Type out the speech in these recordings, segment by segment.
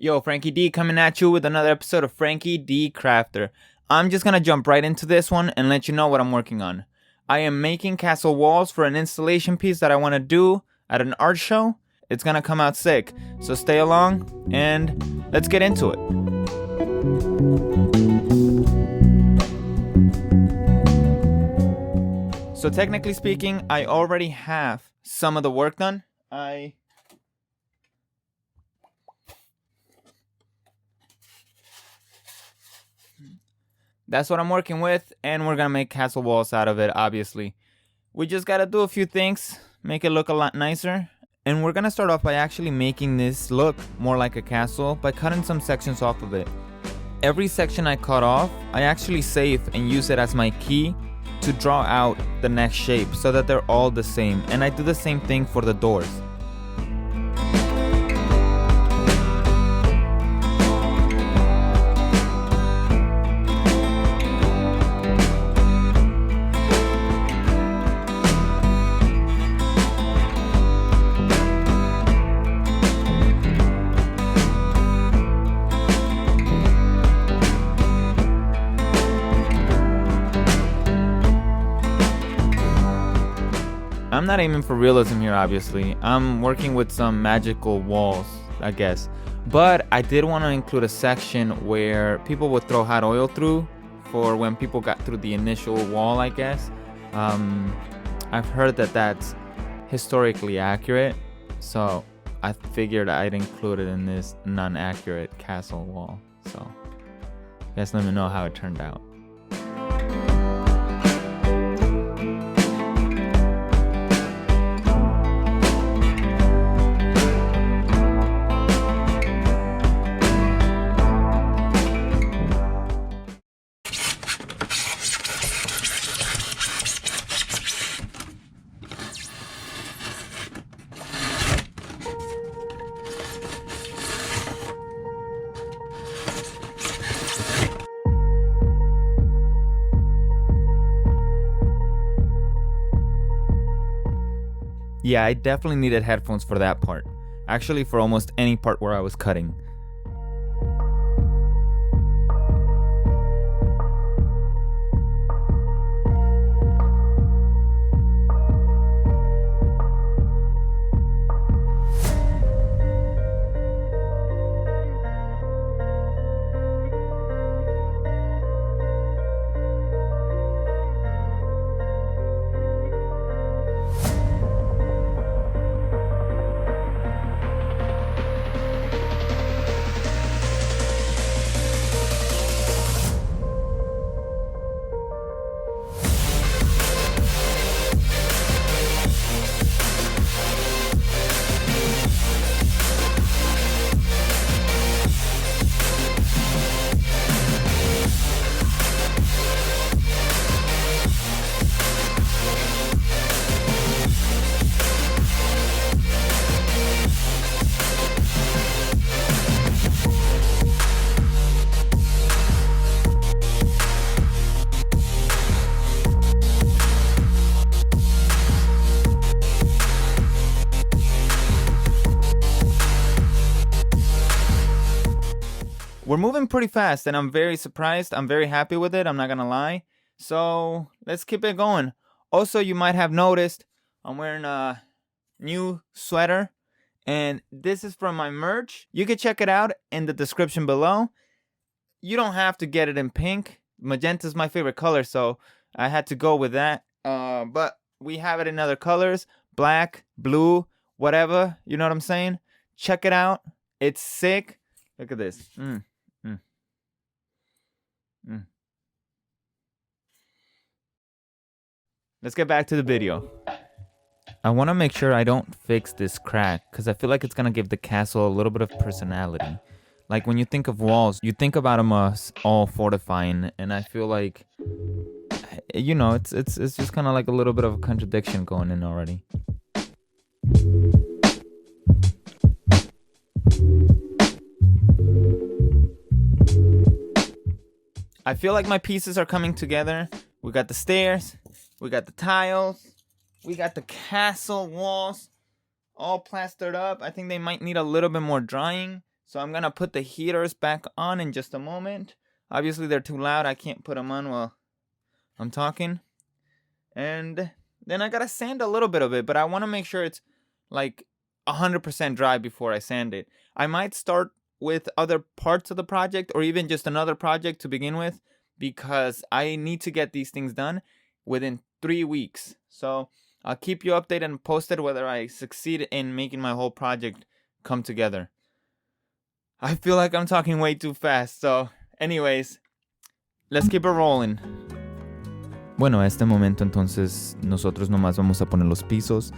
Yo, Franky D coming at you with another episode of Franky D Crafter. I'm just gonna jump right into this one and let you know what I'm working on. I am making castle walls for an installation piece that I want to do at an art show. It's gonna come out sick, so stay along and let's get into it. So technically speaking, I already have some of the work done. That's what I'm working with, and we're gonna make castle walls out of it, obviously. We just gotta do a few things, make it look a lot nicer. And we're gonna start off by actually making this look more like a castle by cutting some sections off of it. Every section I cut off, I actually save and use it as my key to draw out the next shape so that they're all the same. And I do the same thing for the doors. I'm not aiming for realism here, obviously. I'm working with some magical walls, I guess. But I did want to include a section where people would throw hot oil through for when people got through the initial wall, I guess. I've heard that that's historically accurate, so I figured I'd include it in this non-accurate castle wall. So, you guys let me know how it turned out. Yeah, I definitely needed headphones for that part. Actually, for almost any part where I was cutting. We're moving pretty fast, and I'm very surprised. I'm very happy with it. I'm not gonna lie. So let's keep it going. Also, you might have noticed I'm wearing a new sweater, and this is from my merch. You can check it out in the description below. You don't have to get it in pink. Magenta is my favorite color, so I had to go with that. But we have it in other colors: black, blue, whatever. You know what I'm saying? Check it out. It's sick. Look at this. Let's get back to the video. I want to make sure I don't fix this crack because I feel like it's going to give the castle a little bit of personality. Like when you think of walls, you think about them as all fortifying, and I feel like, you know, it's just kind of like a little bit of a contradiction going in already. I feel like my pieces are coming together. We got the stairs, we got the tiles, we got the castle walls all plastered up. I think they might need a little bit more drying, So I'm gonna put the heaters back on in just a moment. Obviously they're too loud. I can't put them on while I'm talking. And then I gotta sand a little bit of it, but I want to make sure it's like 100% dry before I sand it. I might start with other parts of the project or even just another project to begin with, because I need to get these things done within 3 weeks. So I'll keep you updated and posted whether I succeed in making my whole project come together. I feel like I'm talking way too fast. So anyways, let's keep it rolling. Bueno, a este momento entonces nosotros nomás vamos a poner los pisos.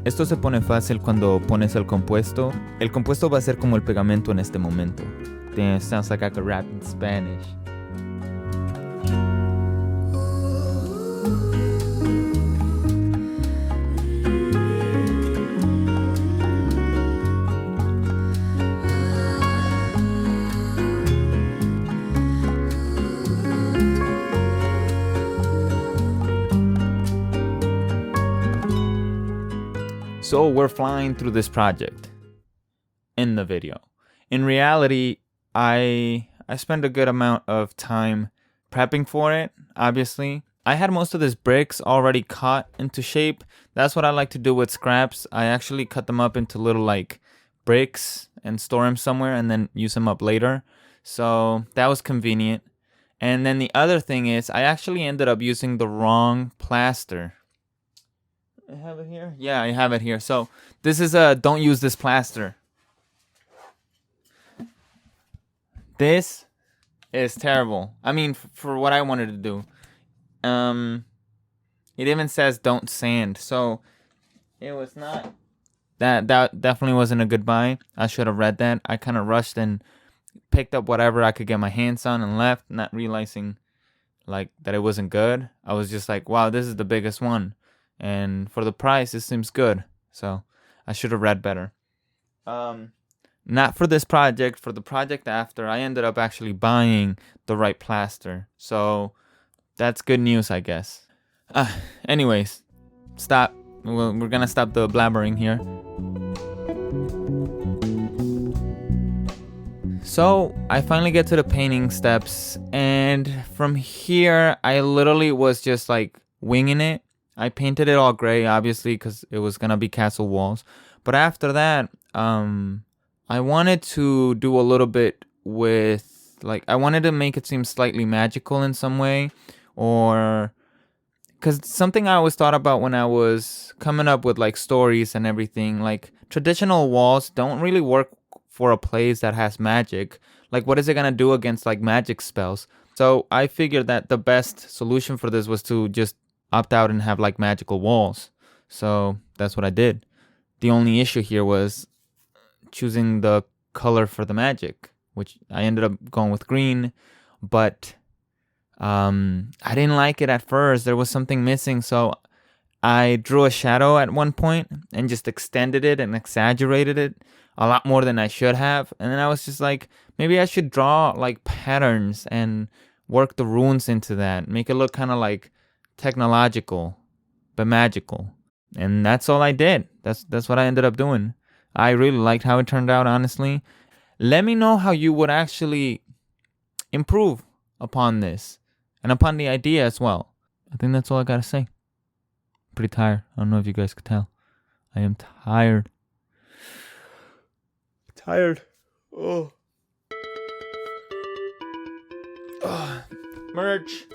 Esto se pone fácil cuando pones el compuesto. El compuesto va a ser como el pegamento en este momento. Damn, sounds like I could rap in Spanish. So we're flying through this project in the video. In reality, I spent a good amount of time prepping for it, obviously. I had most of these bricks already cut into shape. That's what I like to do with scraps. I actually cut them up into little like bricks and store them somewhere and then use them up later. So that was convenient. And then the other thing is I actually ended up using the wrong plaster. I have it here? Yeah, I have it here. So this is a don't use this plaster. This is terrible. I mean, for what I wanted to do. It even says don't sand. So it was not. That definitely wasn't a good buy. I should have read that. I kind of rushed and picked up whatever I could get my hands on and left, not realizing like that it wasn't good. I was just like, wow, this is the biggest one. And for the price, it seems good. So I should have read better. Not for this project. For the project after, I ended up actually buying the right plaster. So that's good news, I guess. Anyways, stop. We're going to stop the blabbering here. So I finally get to the painting steps. And from here, I literally was just like winging it. I painted it all gray, obviously, because it was going to be castle walls. But after that, I wanted to do a little bit with, like, I wanted to make it seem slightly magical in some way. Or, because something I always thought about when I was coming up with, like, stories and everything, like, traditional walls don't really work for a place that has magic. Like, what is it going to do against, like, magic spells? So I figured that the best solution for this was to just opt out and have like magical walls. So that's what I did. The only issue here was choosing the color for the magic, which I ended up going with green, but I didn't like it at first. There was something missing, so I drew a shadow at one point and just extended it and exaggerated it a lot more than I should have. And then I was just like, maybe I should draw like patterns and work the runes into that, make it look kind of like technological but magical. And that's all I did. That's what I ended up doing. I really liked how it turned out, honestly. Let me know how you would actually improve upon this and upon the idea as well. I think that's all I gotta say. Pretty tired. I don't know if you guys could tell. I am tired. Oh. Merch.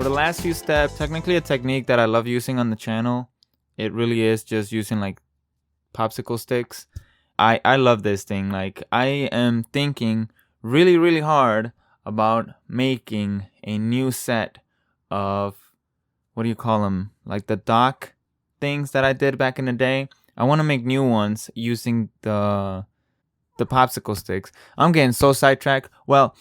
For the last few steps, technically a technique that I love using on the channel. It really is just using like popsicle sticks. I love this thing. Like, I am thinking really hard about making a new set of, what do you call them? Like the dock things that I did back in the day. I want to make new ones using the popsicle sticks. I'm getting so sidetracked. Well,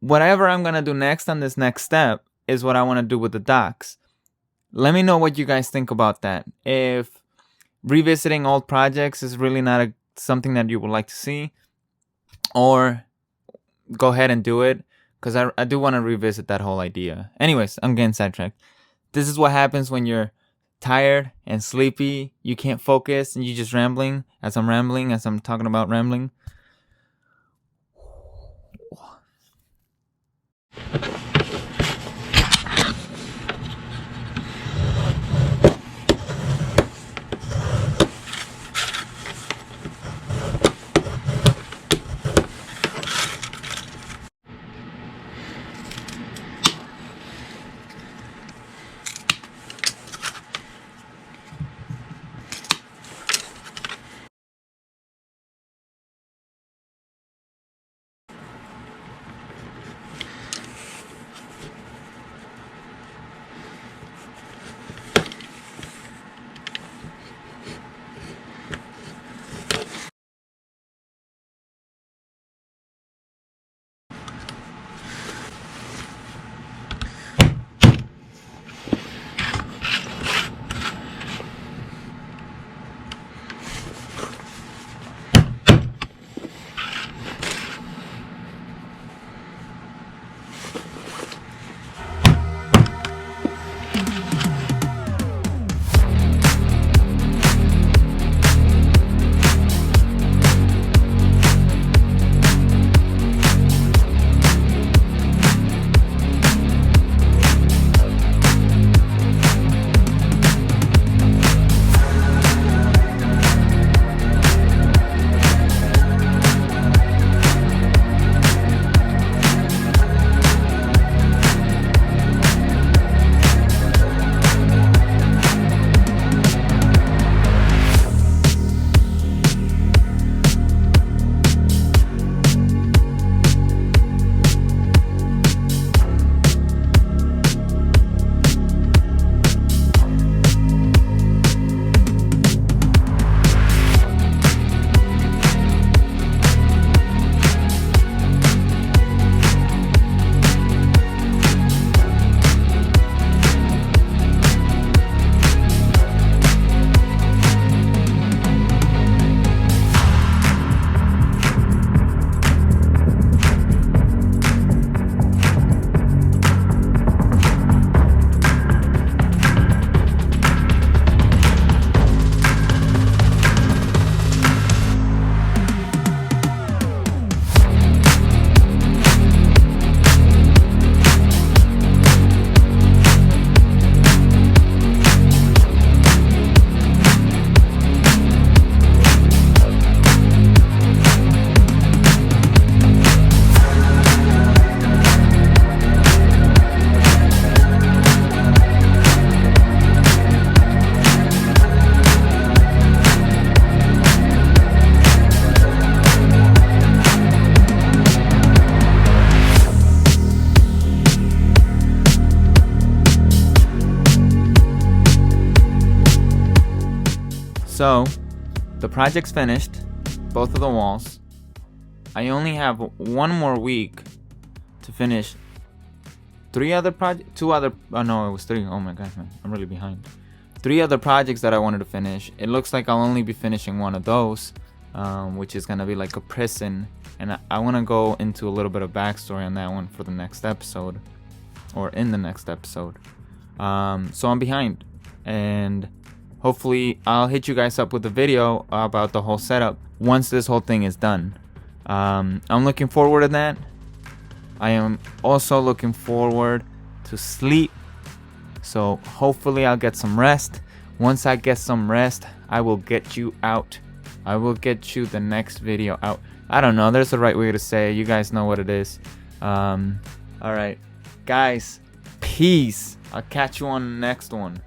whatever I'm going to do next on this next step is what I want to do with the docks. Let me know what you guys think about that. If revisiting old projects is really not something that you would like to see, or go ahead and do it, because I do want to revisit that whole idea. Anyways, I'm getting sidetracked. This is what happens when you're tired and sleepy. You can't focus and you're just rambling as I'm talking about rambling. So, the project's finished, both of the walls. I only have one more week to finish three other projects, no, it was three. Oh my gosh, man, I'm really behind. 3 other projects that I wanted to finish. It looks like I'll only be finishing one of those, which is gonna be like a prison, and I want to go into a little bit of backstory on that one for the next episode, or in the next episode. So I'm behind, and hopefully I'll hit you guys up with a video about the whole setup once this whole thing is done. I'm looking forward to that. I am also looking forward to sleep, so hopefully I'll get some rest. Once I get some rest, I will get you out. I will get you the next video out. I don't know, there's a right way to say it. You guys know what it is. Alright, guys, peace. Peace. I'll catch you on the next one.